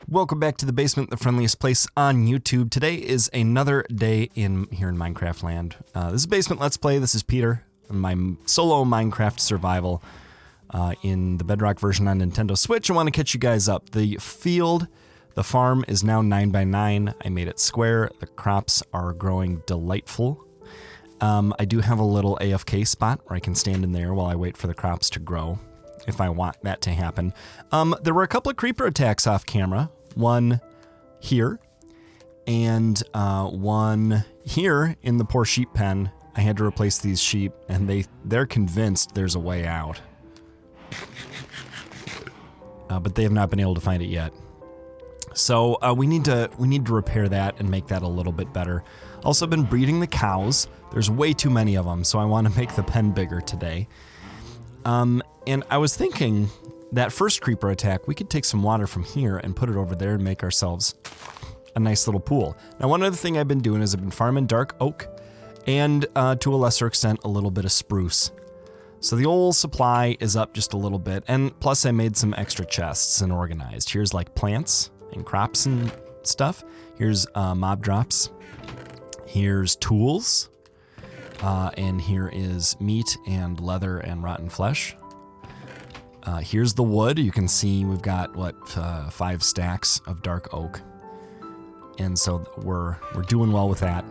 Welcome back to the basement, the friendliest place on YouTube. Today is another day here in Minecraft land. This is Basement Let's Play. This is Peter, my solo Minecraft survival in the Bedrock version on Nintendo Switch. I want to catch you guys up. The farm is now 9x9. I made it square. The crops are growing delightful. I do have a little AFK spot where I can stand in there while I wait for the crops to grow, if I want that to happen. There were a couple of creeper attacks off camera. One here, and one here in the poor sheep pen. I had to replace these sheep, and they're convinced there's a way out. But they have not been able to find it yet. So we need to repair that and make that a little bit better. Also been breeding the cows. There's way too many of them, so I want to make the pen bigger today. And I was thinking that first creeper attack, we could take some water from here and put it over there and make ourselves a nice little pool. Now, one other thing I've been doing is I've been farming dark oak and to a lesser extent, a little bit of spruce. So the old supply is up just a little bit, and plus I made some extra chests and organized. Here's like plants and crops and stuff. Here's mob drops. Here's tools. And here is meat and leather and rotten flesh. Here's the wood. You can see we've got, 5 stacks of dark oak. And so we're doing well with that.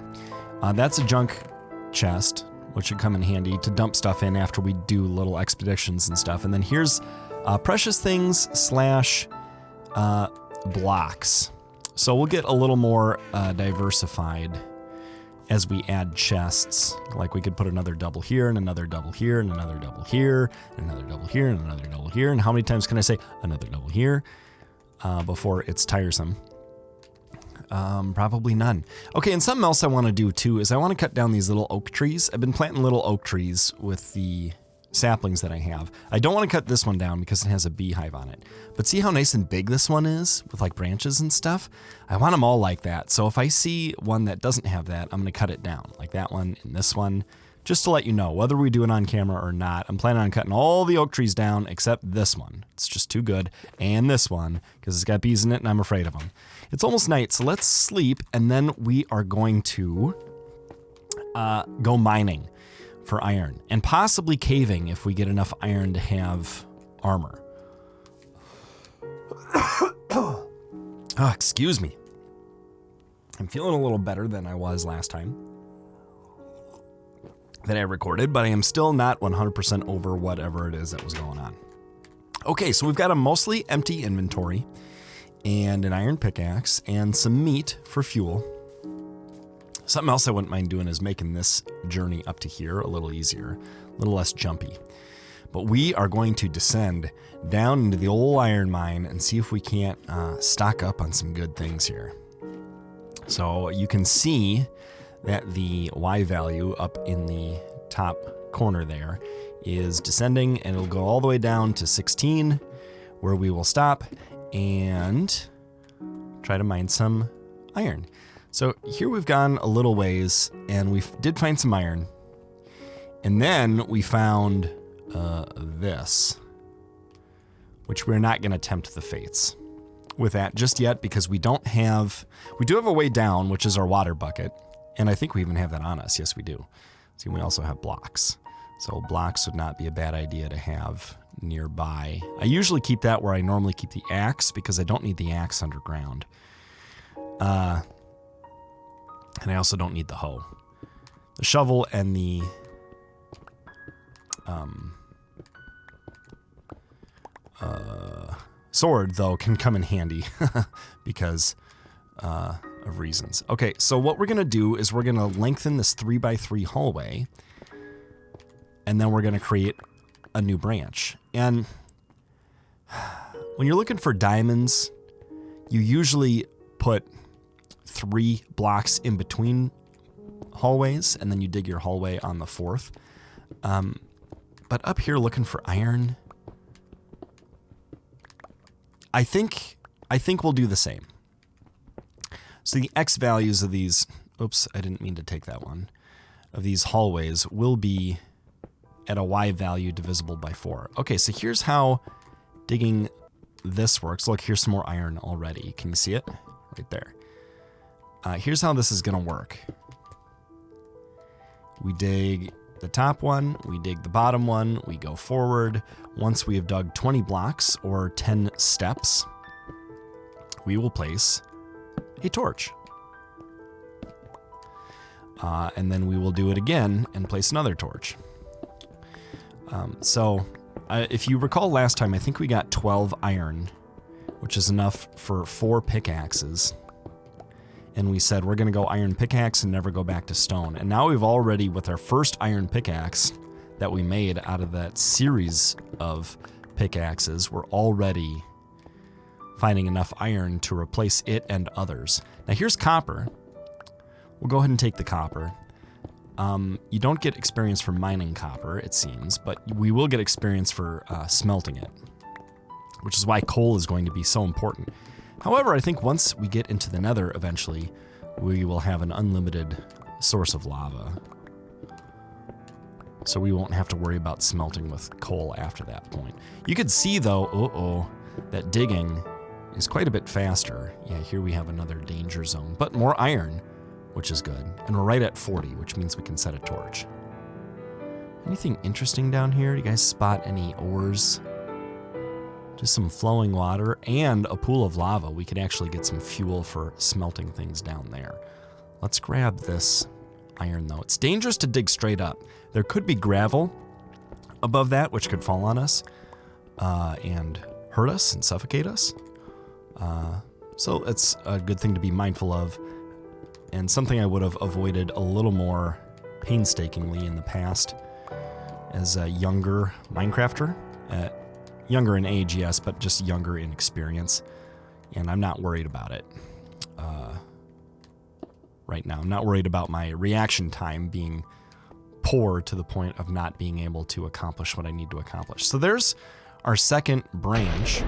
That's a junk chest, which should come in handy to dump stuff in after we do little expeditions and stuff. And then here's precious things / blocks. So we'll get a little more diversified as we add chests. Like we could put another double here and another double here and another double here and another double here and another double here. And how many times can I say another double here before it's tiresome? Probably none. Okay, and something else I want to do too is I want to cut down these little oak trees. I've been planting little oak trees with the saplings that I have. I don't want to cut this one down because it has a beehive on it. But see how nice and big this one is with like branches and stuff? I want them all like that. So if I see one that doesn't have that, I'm going to cut it down like that one and this one, just to let you know whether we do it on camera or not. I'm planning on cutting all the oak trees down except this one. It's just too good. And this one because it's got bees in it and I'm afraid of them. It's almost night, so let's sleep and then we are going to go mining for iron, and possibly caving if we get enough iron to have armor. Oh, excuse me. I'm feeling a little better than I was last time that I recorded, but I am still not 100% over whatever it is that was going on. Okay, so we've got a mostly empty inventory and an iron pickaxe and some meat for fuel. Something else I wouldn't mind doing is making this journey up to here a little easier, a little less jumpy. But we are going to descend down into the old iron mine and see if we can't stock up on some good things here. So you can see that the Y value up in the top corner there is descending, and it'll go all the way down to 16, where we will stop and try to mine some iron. So here we've gone a little ways, and we did find some iron. And then we found this, which we're not going to tempt the fates with that just yet, because we do have a way down, which is our water bucket. And I think we even have that on us. Yes, we do. See, we also have blocks. So blocks would not be a bad idea to have nearby. I usually keep that where I normally keep the axe, because I don't need the axe underground. And I also don't need the hoe. The shovel and the sword, though, can come in handy because of reasons. Okay, so what we're going to do is we're going to lengthen this 3x3 hallway, and then we're going to create a new branch. And when you're looking for diamonds, you usually put 3 blocks in between hallways, and then you dig your hallway on the 4th. But up here looking for iron, I think we'll do the same. So the X values of these, oops, I didn't mean to take that one, of these hallways will be at a Y value divisible by 4. Okay, so here's how digging this works. Look, here's some more iron already. Can you see it? Right there. Here's how this is going to work. We dig the top one, we dig the bottom one, we go forward. Once we have dug 20 blocks or 10 steps, we will place a torch. And then we will do it again and place another torch. If you recall last time, I think we got 12 iron, which is enough for 4 pickaxes. And we said we're going to go iron pickaxe and never go back to stone. And now we've already, with our first iron pickaxe that we made out of that series of pickaxes, we're already finding enough iron to replace it and others. Now here's copper. We'll go ahead and take the copper. You don't get experience for mining copper, it seems, but we will get experience for smelting it, which is why coal is going to be so important. However, I think once we get into the nether eventually, we will have an unlimited source of lava. So we won't have to worry about smelting with coal after that point. You could see though, that digging is quite a bit faster. Yeah, here we have another danger zone, but more iron, which is good. And we're right at 40, which means we can set a torch. Anything interesting down here? Do you guys spot any ores? Just some flowing water and a pool of lava. We could actually get some fuel for smelting things down there. Let's grab this iron though. It's dangerous to dig straight up. There could be gravel above that, which could fall on us and hurt us and suffocate us. So it's a good thing to be mindful of, and something I would have avoided a little more painstakingly in the past as a younger Minecrafter. Younger in age, yes, but just younger in experience. And I'm not worried about it right now. I'm not worried about my reaction time being poor to the point of not being able to accomplish what I need to accomplish. So there's our second branch.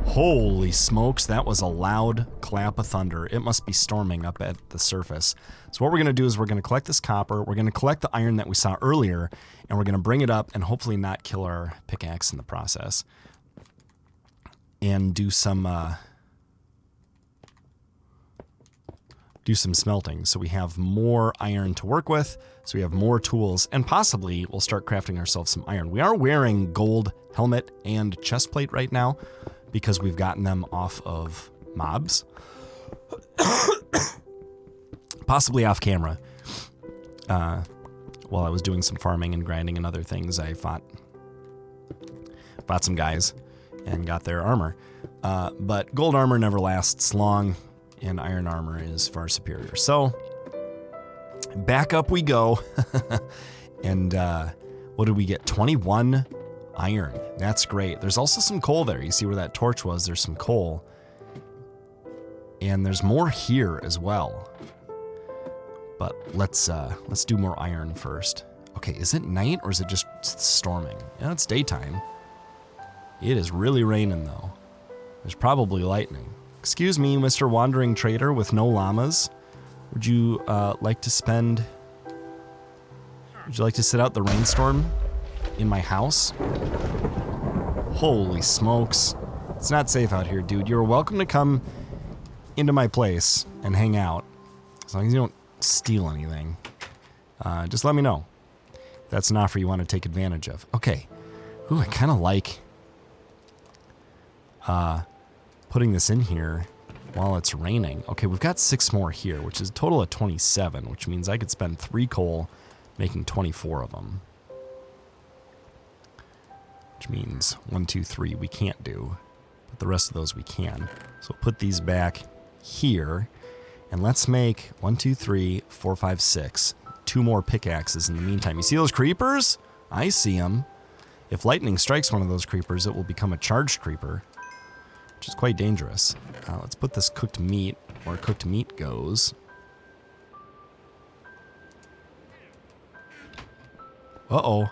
Holy smokes, that was a loud clap of thunder. It must be storming up at the surface. So what we're going to do is we're going to collect this copper, we're going to collect the iron that we saw earlier, and we're going to bring it up and hopefully not kill our pickaxe in the process. And do some smelting so we have more iron to work with, so we have more tools, and possibly we'll start crafting ourselves some iron. We are wearing gold helmet and chest plate right now, because we've gotten them off of mobs. Possibly off camera. While I was doing some farming and grinding and other things, I fought some guys and got their armor. But gold armor never lasts long, and iron armor is far superior. So, back up we go. And what did we get? 21 iron. That's great. There's also some coal there. You see where that torch was? There's some coal. And there's more here as well. But let's do more iron first. Okay, is it night or is it just storming? Yeah, it's daytime. It is really raining though. There's probably lightning. Excuse me, Mr. Wandering Trader with no llamas. Would you like to sit out the rainstorm in my house? Holy smokes. It's not safe out here, dude. You're welcome to come into my place and hang out. As long as you don't steal anything. Just let me know. If that's an offer you want to take advantage of. Okay. Ooh, I kind of like putting this in here while it's raining. Okay, we've got 6 more here, which is a total of 27, which means I could spend 3 coal making 24 of them. Which means 1, 2, 3 we can't do, but the rest of those we can. So we'll put these back here, and let's make 1, 2, 3, 4, 5, 6. 2 more pickaxes in the meantime. You see those creepers? I see them. If lightning strikes one of those creepers, it will become a charged creeper, which is quite dangerous. Let's put this cooked meat where cooked meat goes. Uh-oh.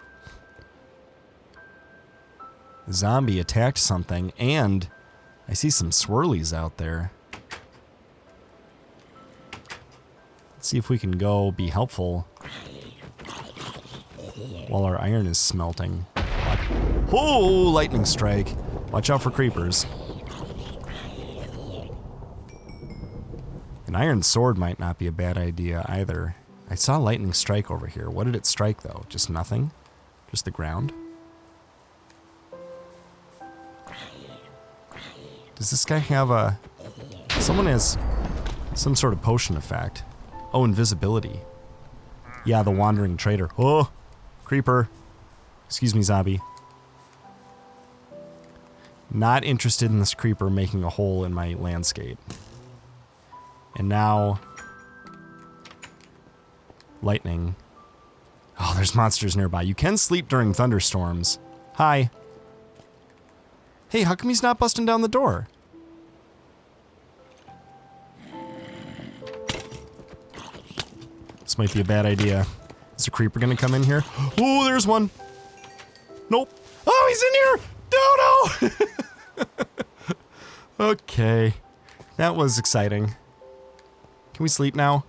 The zombie attacked something, and I see some swirlies out there. Let's see if we can go be helpful while our iron is smelting. Oh, lightning strike. Watch out for creepers. An iron sword might not be a bad idea either. I saw lightning strike over here. What did it strike, though? Just nothing? Just the ground? Does this guy have a... Someone has some sort of potion effect. Oh, invisibility. Yeah, the wandering trader. Oh, creeper. Excuse me, zombie. Not interested in this creeper making a hole in my landscape. And now... lightning. Oh, there's monsters nearby. You can sleep during thunderstorms. Hi. Hey, how come he's not busting down the door? This might be a bad idea. Is a creeper gonna come in here? Oh, there's one. Nope. Oh, he's in here! No! Okay. That was exciting. Can we sleep now?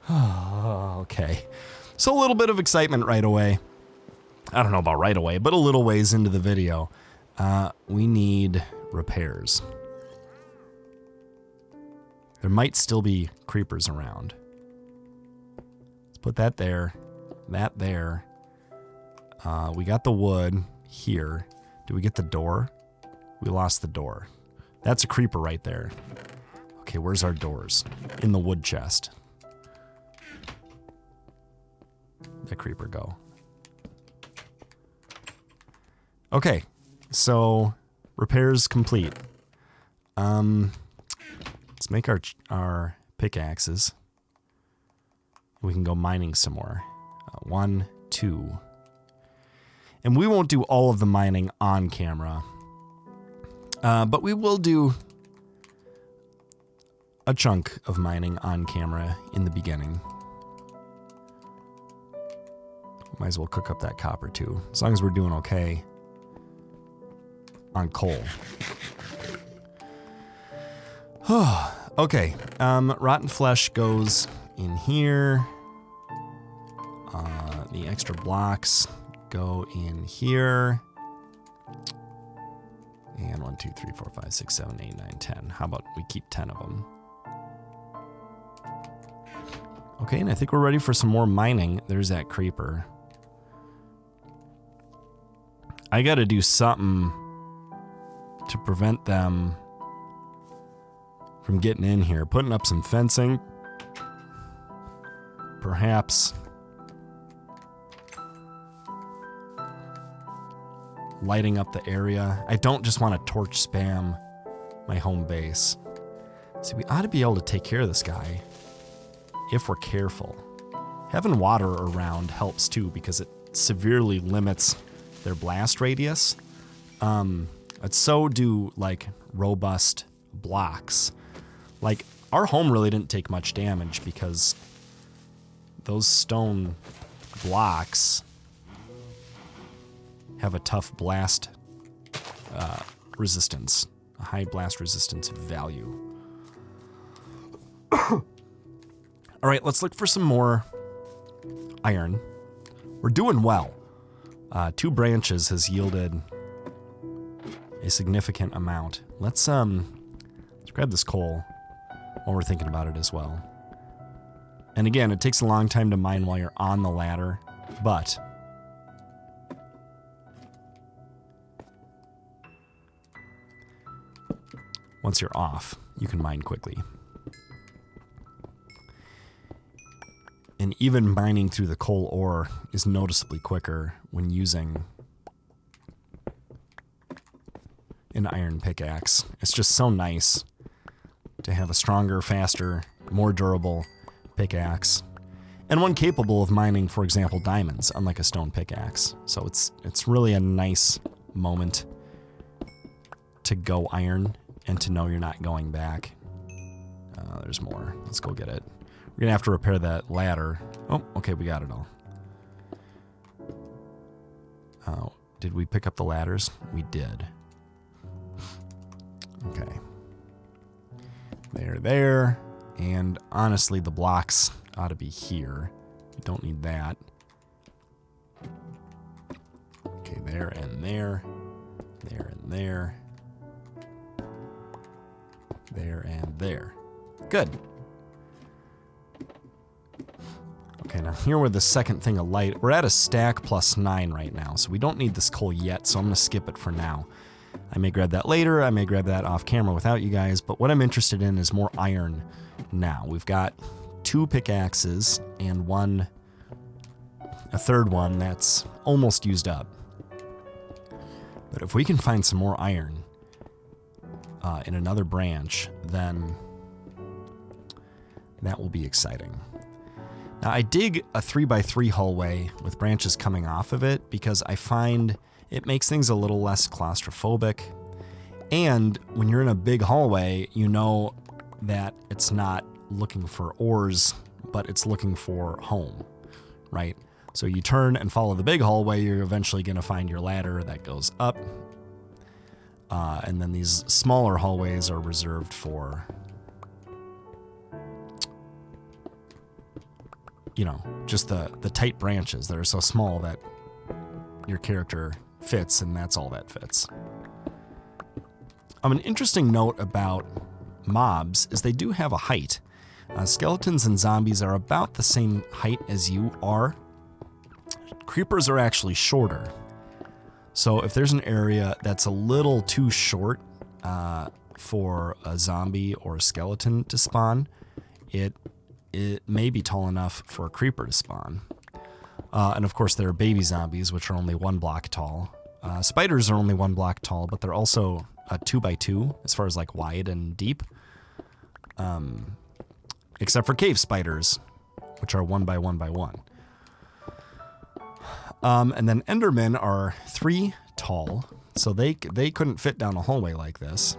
Oh, okay. So a little bit of excitement right away. I don't know about right away, but a little ways into the video. We need repairs. There might still be creepers around. Let's put that there. That there. We got the wood here. Did we get the door? We lost the door. That's a creeper right there. Okay, where's our doors? In the wood chest. Where'd that creeper go? Okay, so repairs complete. Let's make our pickaxes. We can go mining some more. 1, 2. And we won't do all of the mining on camera. But we will do a chunk of mining on camera in the beginning. Might as well cook up that copper too, as long as we're doing okay on coal. Okay, rotten flesh goes in here. The extra blocks go in here. And 1, 2, 3, 4, 5, 6, 7, 8, 9, 10. How about we keep 10 of them? Okay, and I think we're ready for some more mining. There's that creeper. I gotta do something to prevent them from getting in here. Putting up some fencing. Perhaps lighting up the area. I don't just want to torch spam my home base. See, we ought to be able to take care of this guy if we're careful. Having water around helps too because it severely limits their blast radius. But so do like robust blocks. Like our home really didn't take much damage because those stone blocks have a tough blast resistance, a high blast resistance value. All right, let's look for some more iron. We're doing well. 2 branches has yielded a significant amount. Let's grab this coal while we're thinking about it as well. And again, it takes a long time to mine while you're on the ladder, but once you're off, you can mine quickly. And even mining through the coal ore is noticeably quicker when using an iron pickaxe. It's just so nice to have a stronger, faster, more durable pickaxe. And one capable of mining, for example, diamonds, unlike a stone pickaxe. So it's really a nice moment to go iron and to know you're not going back. There's more. Let's go get it. We're gonna have to repair that ladder. Oh, okay, we got it all. Did we pick up the ladders? We did. Okay. There. And honestly, the blocks ought to be here. You don't need that. Okay, there and there. there. There and there. Good. Okay, now here with the second thing of light, we're at a stack plus 9 right now, so we don't need this coal yet, so I'm going to skip it for now. I may grab that later, I may grab that off camera without you guys, but what I'm interested in is more iron now. We've got 2 pickaxes and a third one that's almost used up. But if we can find some more iron in another branch, then that will be exciting. Now, I dig a 3x3 hallway with branches coming off of it because I find it makes things a little less claustrophobic. And when you're in a big hallway, you know that it's not looking for ores, but it's looking for home, right? So you turn and follow the big hallway, you're eventually going to find your ladder that goes up. And then these smaller hallways are reserved for, you know, just the tight branches that are so small that your character fits, and that's all that fits. An interesting note about mobs is they do have a height. Skeletons and zombies are about the same height as you are. Creepers are actually shorter. So if there's an area that's a little too short for a zombie or a skeleton to spawn, it may be tall enough for a creeper to spawn. And of course there are baby zombies, which are only 1 block tall. Spiders are only 1 block tall, but they're also 2x2 as far as like wide and deep. Except for cave spiders, which are 1x1x1. And then Endermen are 3 tall, so they couldn't fit down a hallway like this,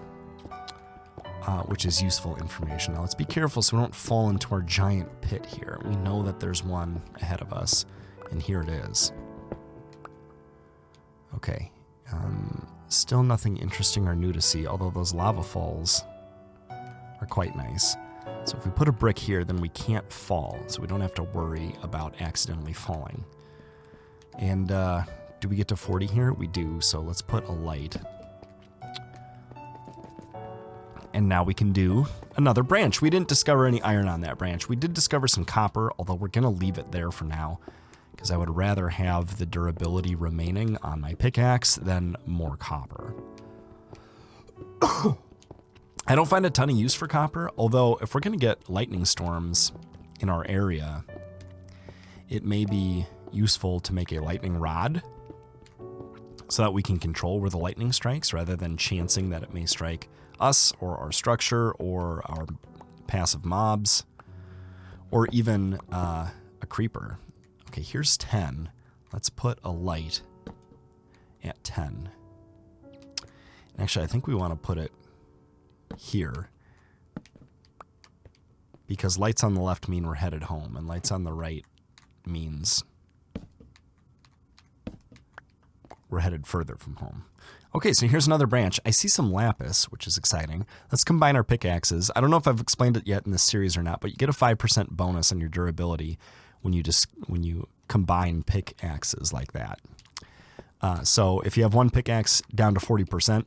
which is useful information. Now let's be careful so we don't fall into our giant pit here. We know that there's one ahead of us, and here it is. Okay, still nothing interesting or new to see, although those lava falls are quite nice. So if we put a brick here, then we can't fall, so we don't have to worry about accidentally falling. And do we get to 40 here? We do, so let's put a light. And now we can do another branch. We didn't discover any iron on that branch. We did discover some copper, although we're going to leave it there for now, because I would rather have the durability remaining on my pickaxe than more copper. I don't find a ton of use for copper, although if we're going to get lightning storms in our area, it may be useful to make a lightning rod so that we can control where the lightning strikes rather than chancing that it may strike us or our structure or our passive mobs or even a creeper. Okay, here's 10. Let's put a light at 10. Actually, I think we want to put it here because lights on the left mean we're headed home and lights on the right means we're headed further from home. Okay, so here's another branch. I see some lapis, which is exciting. Let's combine our pickaxes. I don't know if I've explained it yet in this series or not, but you get a 5% bonus on your durability when you combine pickaxes like that. So if you have one pickaxe down to 40%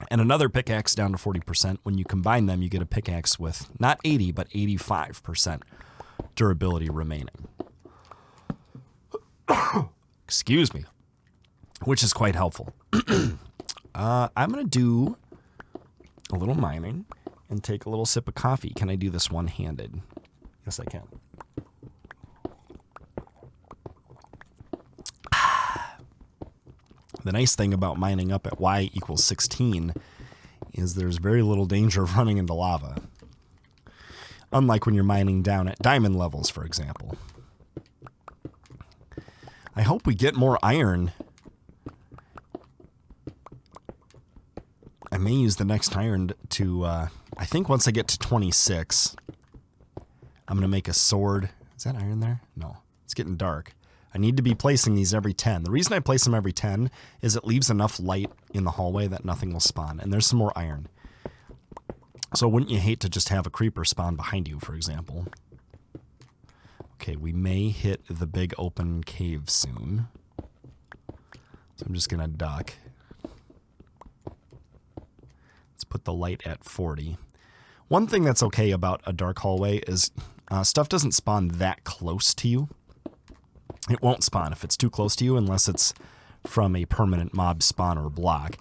and another pickaxe down to 40%, when you combine them, you get a pickaxe with not 80, but 85% durability remaining. Excuse me. Which is quite helpful. I'm going to do a little mining and take a little sip of coffee. Can I do this one-handed? Yes, I can. The nice thing about mining up at y equals 16 is there's very little danger of running into lava. Unlike when you're mining down at diamond levels, for example. I hope we get more iron. I may use the next iron to, I think once I get to 26, I'm going to make a sword. Is that iron there? No, it's getting dark. I need to be placing these every 10. The reason I place them every 10 is it leaves enough light in the hallway that nothing will spawn. And there's some more iron. So wouldn't you hate to just have a creeper spawn behind you, for example? Okay, we may hit the big open cave soon. So I'm just going to duck. put the light at 40. One thing that's okay about a dark hallway is stuff doesn't spawn that close to you. It won't spawn if it's too close to you unless it's from a permanent mob spawn or block.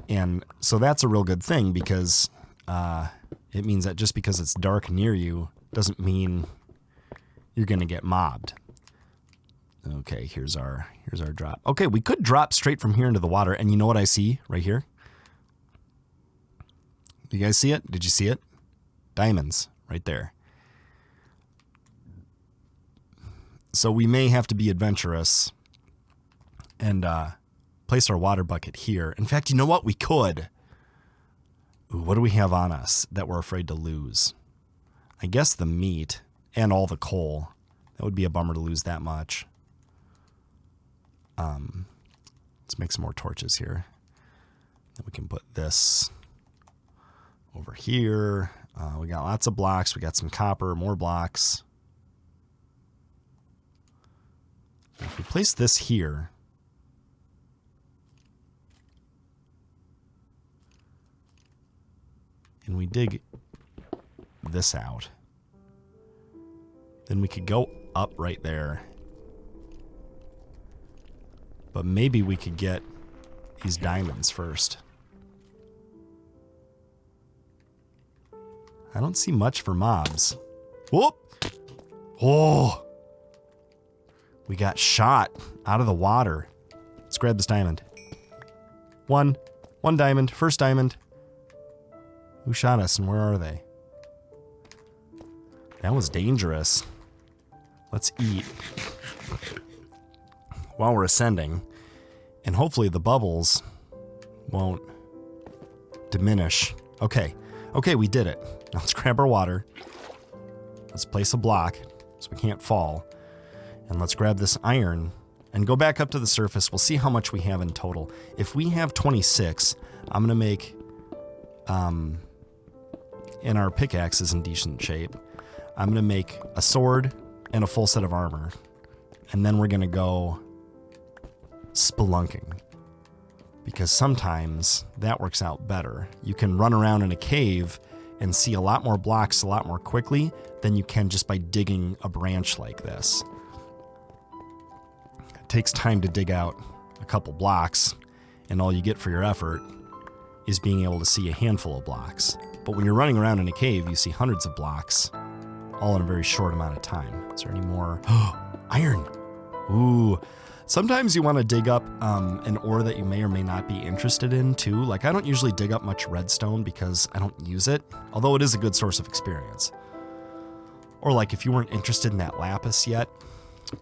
And so that's a real good thing because it means that just because it's dark near you doesn't mean you're going to get mobbed. Okay, here's our drop. Okay, we could drop straight from here into the water, and you know what I see right here? Do you guys see it? Did you see it? Diamonds right there. So we may have to be adventurous and place our water bucket here. In fact, you know what? We could. Ooh, what do we have on us that we're afraid to lose? I guess the meat and all the coal. That would be a bummer to lose that much. Let's make some more torches here. Then we can put this over here. We got lots of blocks. We got some copper, more blocks. If we place this here, and we dig this out, then we could go up right there. But maybe we could get these diamonds first. I don't see much for mobs. Whoop! Oh! We got shot out of the water. Let's grab this diamond. One diamond. First diamond. Who shot us and where are they? That was dangerous. Let's eat while we're ascending, and hopefully the bubbles won't diminish. Okay, we did it. Now let's grab our water. Let's place a block so we can't fall. And let's grab this iron and go back up to the surface. We'll see how much we have in total. If we have 26, I'm going to make, and our pickaxe is in decent shape, I'm going to make a sword and a full set of armor. And then we're going to go spelunking, because sometimes that works out better. You can run around in a cave and see a lot more blocks a lot more quickly than you can just by digging a branch like this. It takes time to dig out a couple blocks, and all you get for your effort is being able to see a handful of blocks. But when you're running around in a cave, you see hundreds of blocks all in a very short amount of time. Is there any more? Iron! Ooh. Sometimes you want to dig up an ore that you may or may not be interested in too. Like, I don't usually dig up much redstone because I don't use it, although it is a good source of experience. Or like if you weren't interested in that lapis yet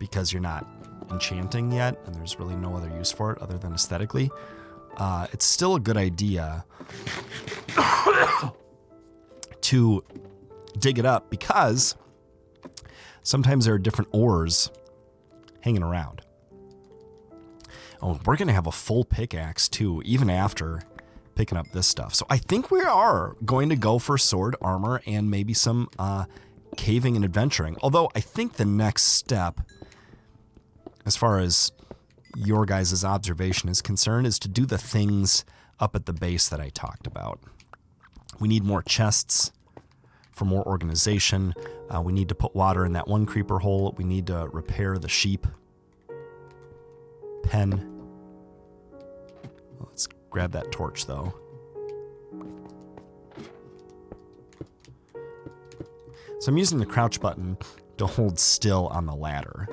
because you're not enchanting yet and there's really no other use for it other than aesthetically, it's still a good idea to dig it up because sometimes there are different ores hanging around. Oh, we're going to have a full pickaxe too, even after picking up this stuff. So I think we are going to go for sword, armor, and maybe some caving and adventuring. Although I think the next step, as far as your guys' observation is concerned, is to do the things up at the base that I talked about. We need more chests for more organization. We need to put water in that one creeper hole. We need to repair the sheep pen. Let's grab that torch though. So I'm using the crouch button to hold still on the ladder,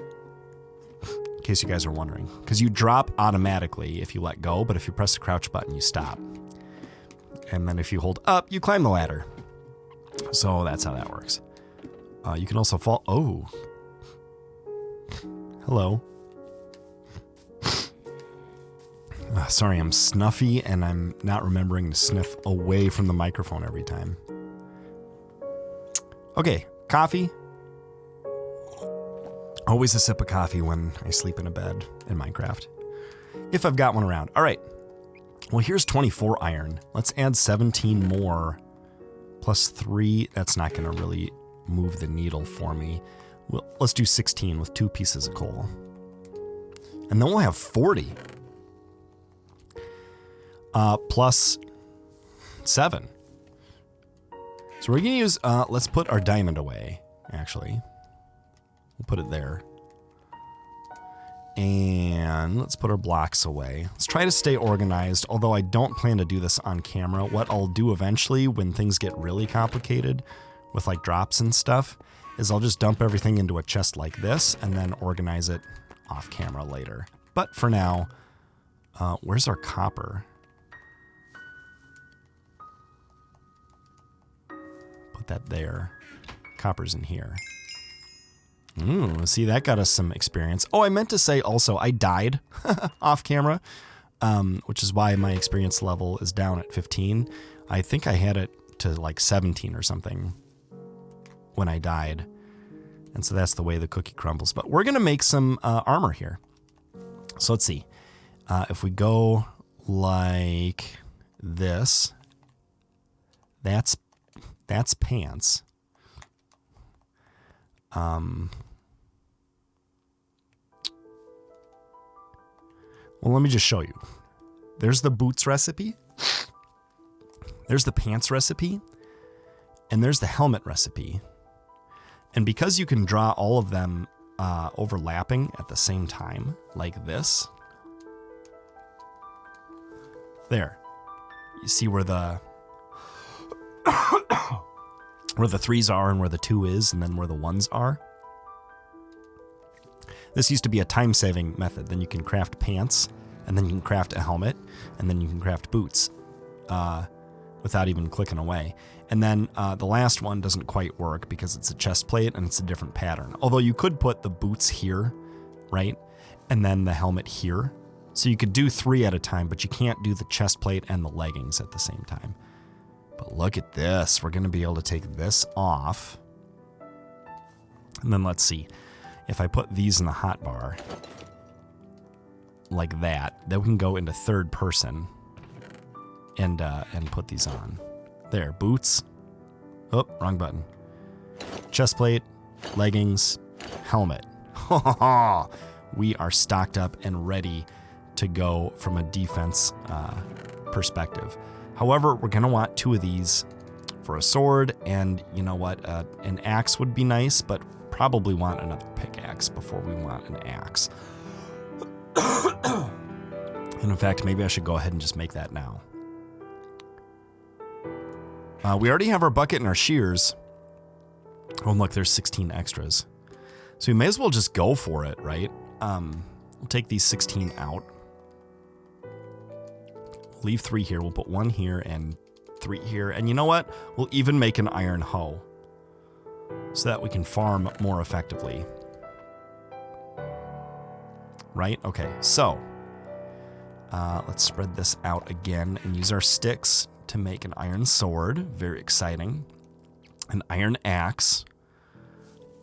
in case you guys are wondering, because you drop automatically if you let go, but if you press the crouch button, you stop. And then if you hold up, you climb the ladder. So that's how that works. You can also fall. Oh. Hello. Sorry, I'm snuffy and I'm not remembering to sniff away from the microphone every time. Okay, coffee. Always a sip of coffee when I sleep in a bed in Minecraft, if I've got one around. All right. Well, here's 24 iron. Let's add 17 more. Plus 3, that's not going to really move the needle for me. Well, let's do 16 with 2 pieces of coal. And then we'll have 40. Plus 7. So we're going to use, let's put our diamond away, actually. We'll put it there. And let's put our blocks away. Let's try to stay organized, although I don't plan to do this on camera. What I'll do eventually when things get really complicated with like drops and stuff is I'll just dump everything into a chest like this and then organize it off camera later. But for now, where's our copper? Put that there. Copper's in here. Ooh, see, that got us some experience. Oh, I meant to say also, I died off camera, which is why my experience level is down at 15. I think I had it to like 17 or something when I died. And so that's the way the cookie crumbles. But we're going to make some armor here. So let's see. If we go like this, that's pants. Well, let me just show you. There's the boots recipe. There's the pants recipe. And there's the helmet recipe. And because you can draw all of them overlapping at the same time, like this. There. You see where the where the 3s are and where the 2 is, and then where the 1s are. This used to be a time-saving method. Then you can craft pants, and then you can craft a helmet, and then you can craft boots without even clicking away. And then the last one doesn't quite work because it's a chest plate and it's a different pattern. Although you could put the boots here, right? And then the helmet here. So you could do 3 at a time, but you can't do the chest plate and the leggings at the same time. But look at this. We're going to be able to take this off. And then let's see. If I put these in the hotbar, like that, then we can go into third person and put these on. There, boots. Oh, wrong button. Chest plate, leggings, helmet. We are stocked up and ready to go from a defense perspective. However, we're going to want 2 of these for a sword, and you know what? An axe would be nice, but probably want another pickaxe before we want an axe. And in fact, maybe I should go ahead and just make that now. We already have our bucket and our shears. Oh, and look, there's 16 extras. So we may as well just go for it, right? We'll take these 16 out. Leave 3 here. We'll put 1 here and 3 here. And you know what? We'll even make an iron hoe so that we can farm more effectively. Right? Okay, so let's spread this out again and use our sticks to make an iron sword. Very exciting. An iron axe.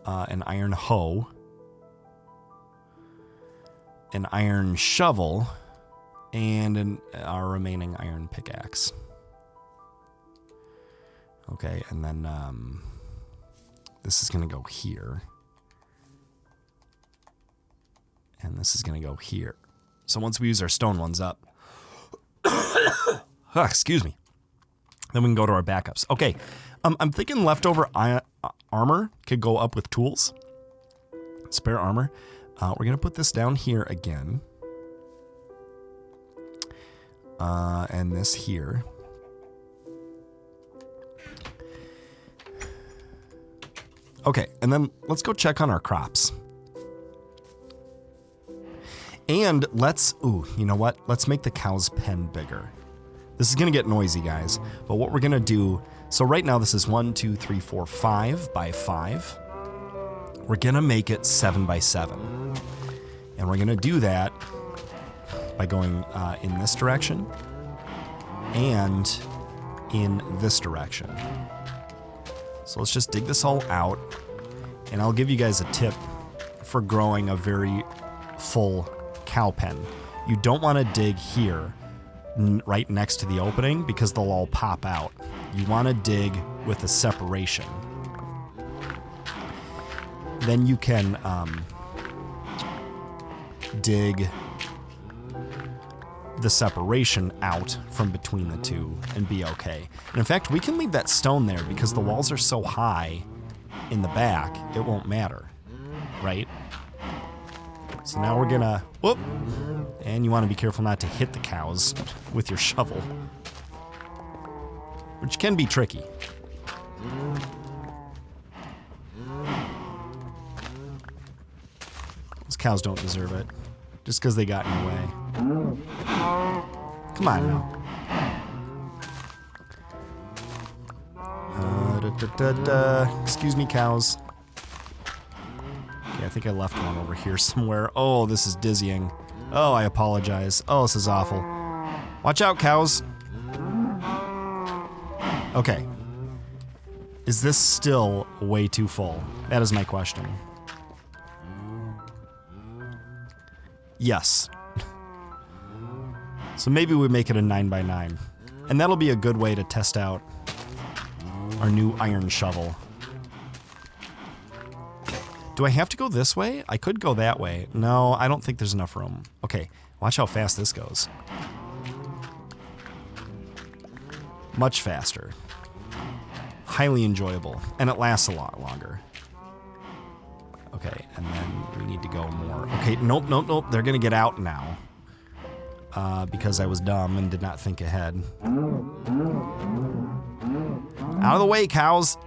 An iron hoe. An iron shovel. And our remaining iron pickaxe. Okay, and then this is going to go here. And this is going to go here. So once we use our stone ones up, excuse me, then we can go to our backups. Okay, I'm thinking leftover armor could go up with tools. Spare armor. We're going to put this down here again. And this here. Okay, and then let's go check on our crops. And let's, you know what? Let's make the cow's pen bigger. This is going to get noisy, guys. But what we're going to do, so right now this is 1, 2, 3, 4, 5 by 5. We're going to make it 7 by 7. And we're going to do that by going in this direction and in this direction. So let's just dig this all out. And I'll give you guys a tip for growing a very full cow pen. You don't want to dig here right next to the opening because they'll all pop out. You want to dig with a separation. Then you can the separation out from between the two and be okay. And in fact, we can leave that stone there because the walls are so high in the back, it won't matter, right? So now we're gonna, whoop, and you want to be careful not to hit the cows with your shovel, which can be tricky. Those cows don't deserve it, just because they got in your way. Come on now. Excuse me, cows. Okay, I think I left one over here somewhere. Oh, this is dizzying. Oh, I apologize. Oh, this is awful. Watch out, cows. Okay. Is this still way too full? That is my question. Yes. So maybe we make it a 9x9. And that'll be a good way to test out our new iron shovel. Do I have to go this way? I could go that way. No, I don't think there's enough room. Okay, watch how fast this goes. Much faster. Highly enjoyable. And it lasts a lot longer. Okay, and then we need to go more. Okay, nope. They're gonna get out now. Because I was dumb and did not think ahead. Out of the way, cows!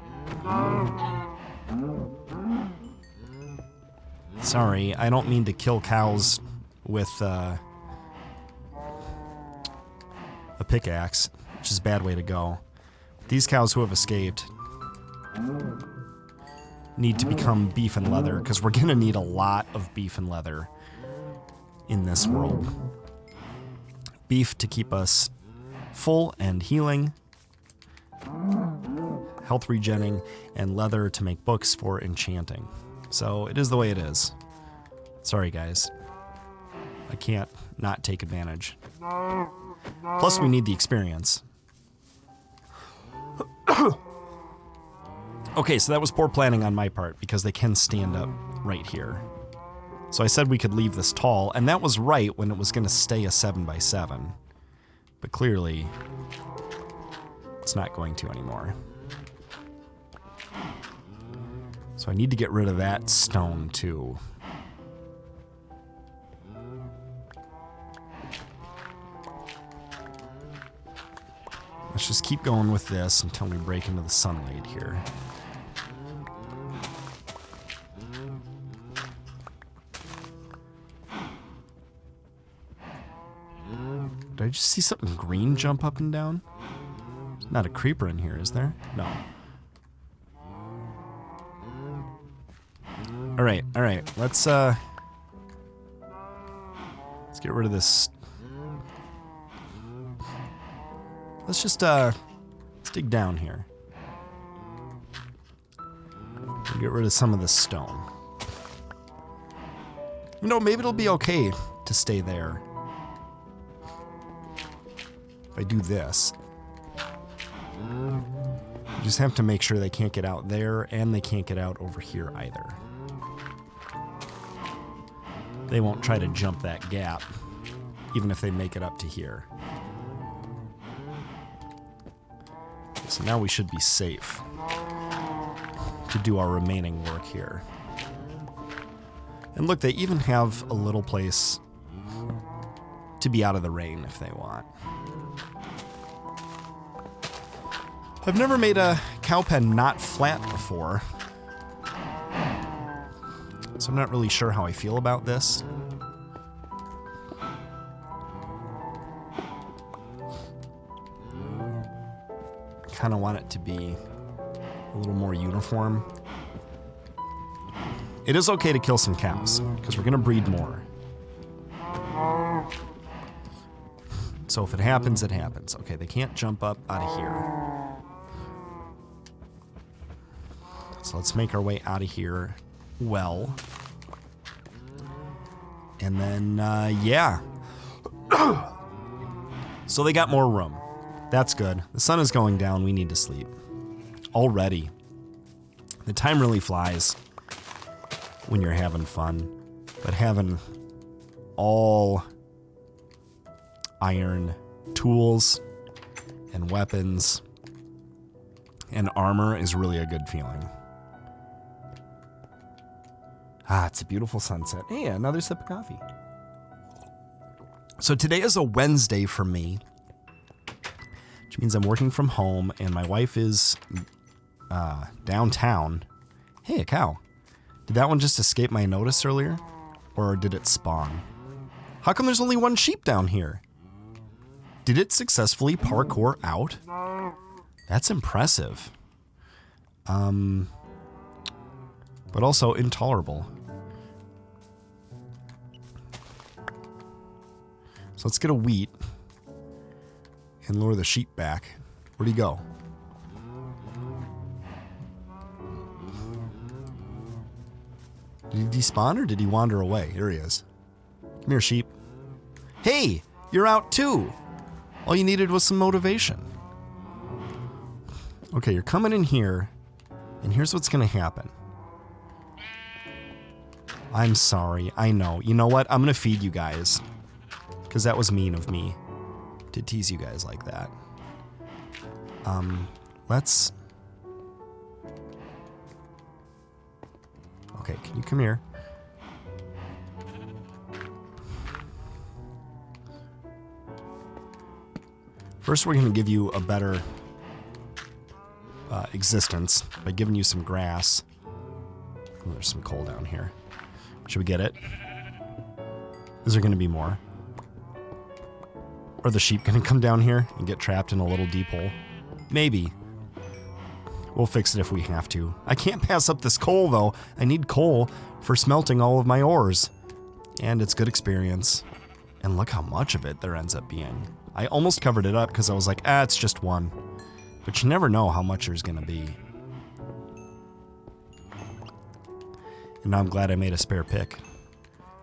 Sorry, I don't mean to kill cows with a pickaxe, which is a bad way to go. These cows who have escaped need to become beef and leather, because we're gonna need a lot of beef and leather in this world. Beef to keep us full and healing, health regenning, and leather to make books for enchanting. So it is the way it is. Sorry, guys. I can't not take advantage. Plus, we need the experience. Okay, so that was poor planning on my part, because they can stand up right here. So I said we could leave this tall, and that was right when it was going to stay a 7x7. But clearly, it's not going to anymore. So I need to get rid of that stone, too. Let's just keep going with this until we break into the sunlight here. Did I just see something green jump up and down? There's not a creeper in here, is there? No. All right. Let's get rid of this. Let's just let's dig down here. Get rid of some of this stone. You know, maybe it'll be okay to stay there. If I do this. You just have to make sure they can't get out there, and they can't get out over here either. They won't try to jump that gap, even if they make it up to here. So now we should be safe to do our remaining work here. And look, they even have a little place to be out of the rain if they want. I've never made a cow pen not flat before, so I'm not really sure how I feel about this. Kind of want it to be a little more uniform. It is okay to kill some cows, because we're going to breed more. So if it happens, it happens. Okay, they can't jump up out of here. So let's make our way out of here well. And then, yeah. So they got more room. That's good. The sun is going down. We need to sleep. Already. The time really flies when you're having fun. But having all iron tools and weapons and armor is really a good feeling. Ah, it's a beautiful sunset. Hey, another sip of coffee. So today is a Wednesday for me, which means I'm working from home and my wife is downtown. Hey, a cow. Did that one just escape my notice earlier? Or did it spawn? How come there's only one sheep down here? Did it successfully parkour out? That's impressive. But also intolerable. So let's get a wheat and lure the sheep back. Where'd he go? Did he despawn or did he wander away? Here he is. Come here, sheep. Hey, you're out too. All you needed was some motivation. Okay, you're coming in here, and here's what's gonna happen. I'm sorry, I know. You know what? I'm gonna feed you guys. Because that was mean of me to tease you guys like that. Let's... Okay, can you come here? First, we're going to give you a better existence by giving you some grass. Oh, there's some coal down here. Should we get it? Is there going to be more? Are the sheep going to come down here and get trapped in a little deep hole? Maybe. We'll fix it if we have to. I can't pass up this coal, though. I need coal for smelting all of my ores. And it's good experience. And look how much of it there ends up being. I almost covered it up because I was like, it's just one. But you never know how much there's going to be. And now I'm glad I made a spare pick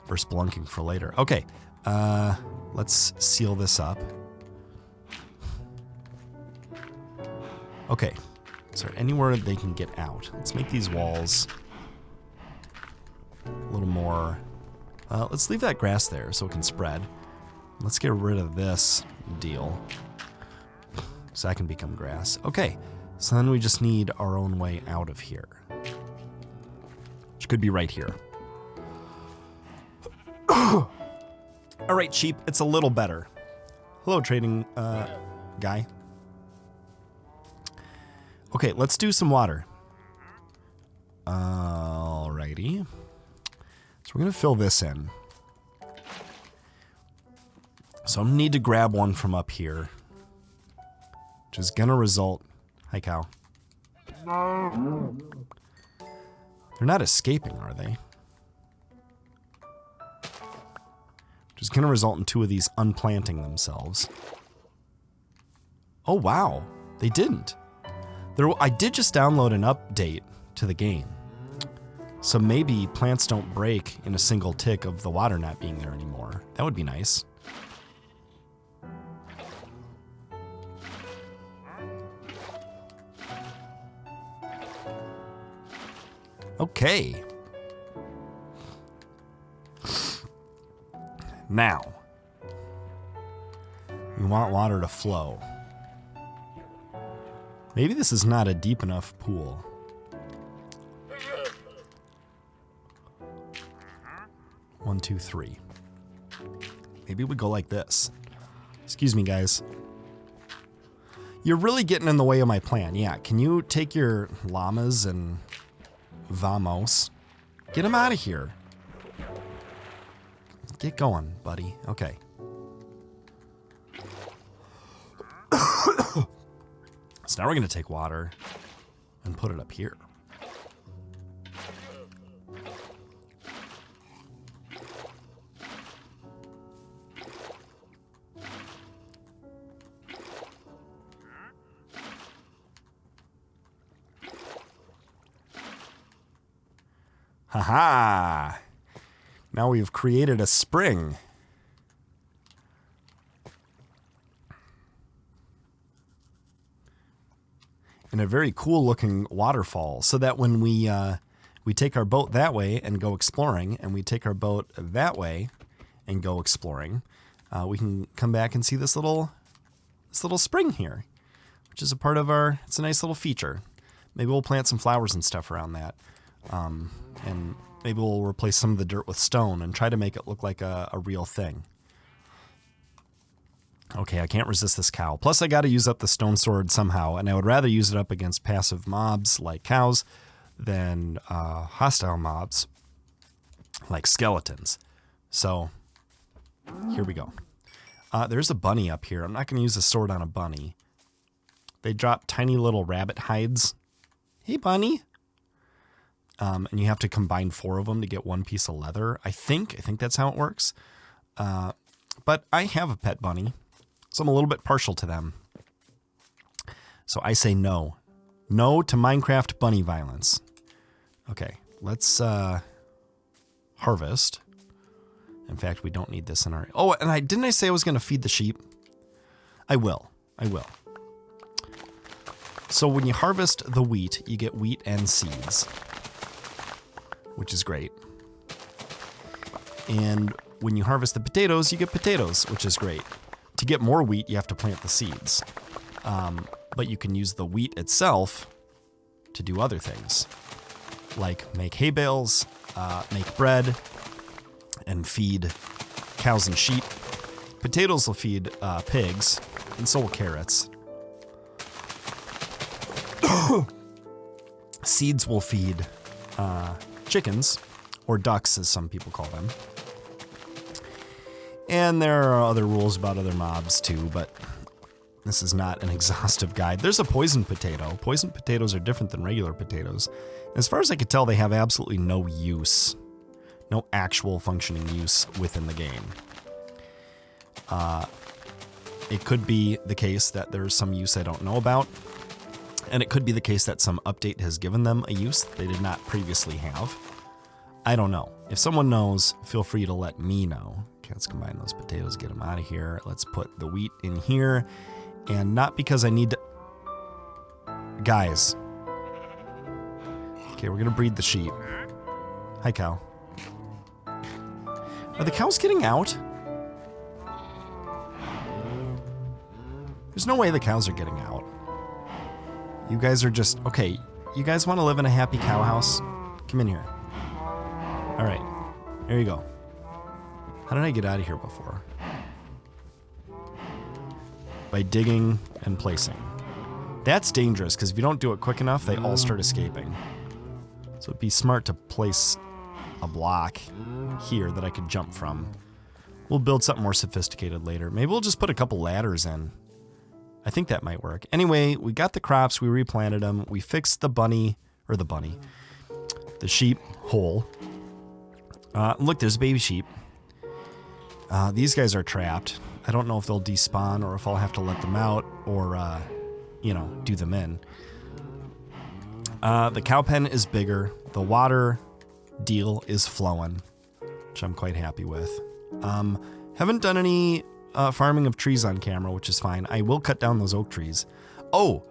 for spelunking for later. Okay, let's seal this up. Okay, is there anywhere they can get out? Let's make these walls a little more... let's leave that grass there so it can spread. Let's get rid of this deal so that can become grass. Okay, so then we just need our own way out of here, which could be right here. All right, sheep, it's a little better. Hello, trading guy. Okay, let's do some water. Alrighty. So we're gonna fill this in. So I'm gonna need to grab one from up here, which is gonna result... Hi, cow. They're not escaping, are they? Which is gonna result in two of these unplanting themselves. Oh, wow. They didn't. I did just download an update to the game. So maybe plants don't break in a single tick of the water not being there anymore. That would be nice. Okay. Now, we want water to flow. Maybe this is not a deep enough pool. One, two, three. Maybe we go like this. Excuse me, guys. You're really getting in the way of my plan. Yeah, can you take your llamas and vamos? Get them out of here. Get going, buddy. Okay. So now we're going to take water and put it up here. Haha! Now we've created a spring. And a very cool looking waterfall, so that when we take our boat that way and go exploring, and we take our boat that way and go exploring, we can come back and see this little spring here, which is a part of our, it's a nice little feature. Maybe we'll plant some flowers and stuff around that. And maybe we'll replace some of the dirt with stone and try to make it look like a real thing. Okay, I can't resist this cow. Plus, I got to use up the stone sword somehow, and I would rather use it up against passive mobs like cows than hostile mobs like skeletons. So, here we go. There's a bunny up here. I'm not going to use a sword on a bunny. They drop tiny little rabbit hides. Hey, bunny. And you have to combine 4 of them to get 1 piece of leather. I think that's how it works. But I have a pet bunny, so I'm a little bit partial to them. So I say no. No to Minecraft bunny violence. Okay, let's harvest. In fact, we don't need this in our... Oh, and didn't I say I was going to feed the sheep? I will. So when you harvest the wheat, you get wheat and seeds, which is great. And when you harvest the potatoes, you get potatoes, which is great. To get more wheat, you have to plant the seeds. But you can use the wheat itself to do other things, like make hay bales, make bread, and feed cows and sheep. Potatoes will feed pigs, and so will carrots. Seeds will feed chickens, or ducks as some people call them. And there are other rules about other mobs too, but this is not an exhaustive guide. There's a poison potato. Poison potatoes are different than regular potatoes. As far as I could tell, they have absolutely no use. No actual functioning use within the game. It could be the case that there's some use I don't know about. And it could be the case that some update has given them a use they did not previously have. I don't know. If someone knows, feel free to let me know. Okay, let's combine those potatoes, get them out of here. Let's put the wheat in here. And not because I need to... Guys. Okay, we're going to breed the sheep. Hi, cow. Are the cows getting out? There's no way the cows are getting out. You guys are just... Okay, you guys want to live in a happy cow house? Come in here. Alright, there you go. How did I get out of here before? By digging and placing. That's dangerous, because if you don't do it quick enough, they all start escaping. So it'd be smart to place a block here that I could jump from. We'll build something more sophisticated later. Maybe we'll just put a couple ladders in. I think that might work. Anyway, we got the crops, we replanted them, we fixed the sheep hole. Look, there's a baby sheep. These guys are trapped. I don't know if they'll despawn or if I'll have to let them out or, do them in. The cow pen is bigger. The water deal is flowing, which I'm quite happy with. Haven't done any farming of trees on camera, which is fine. I will cut down those oak trees. Oh,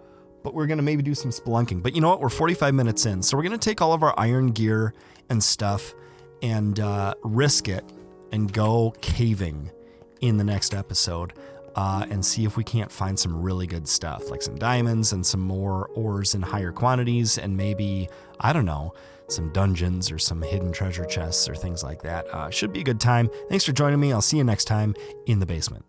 but we're going to maybe do some spelunking. But you know what? We're 45 minutes in, so we're going to take all of our iron gear and stuff and risk it and go caving in the next episode and see if we can't find some really good stuff, like some diamonds and some more ores in higher quantities and maybe, I don't know, some dungeons or some hidden treasure chests or things like that. Should be a good time. Thanks for joining me. I'll see you next time in the basement.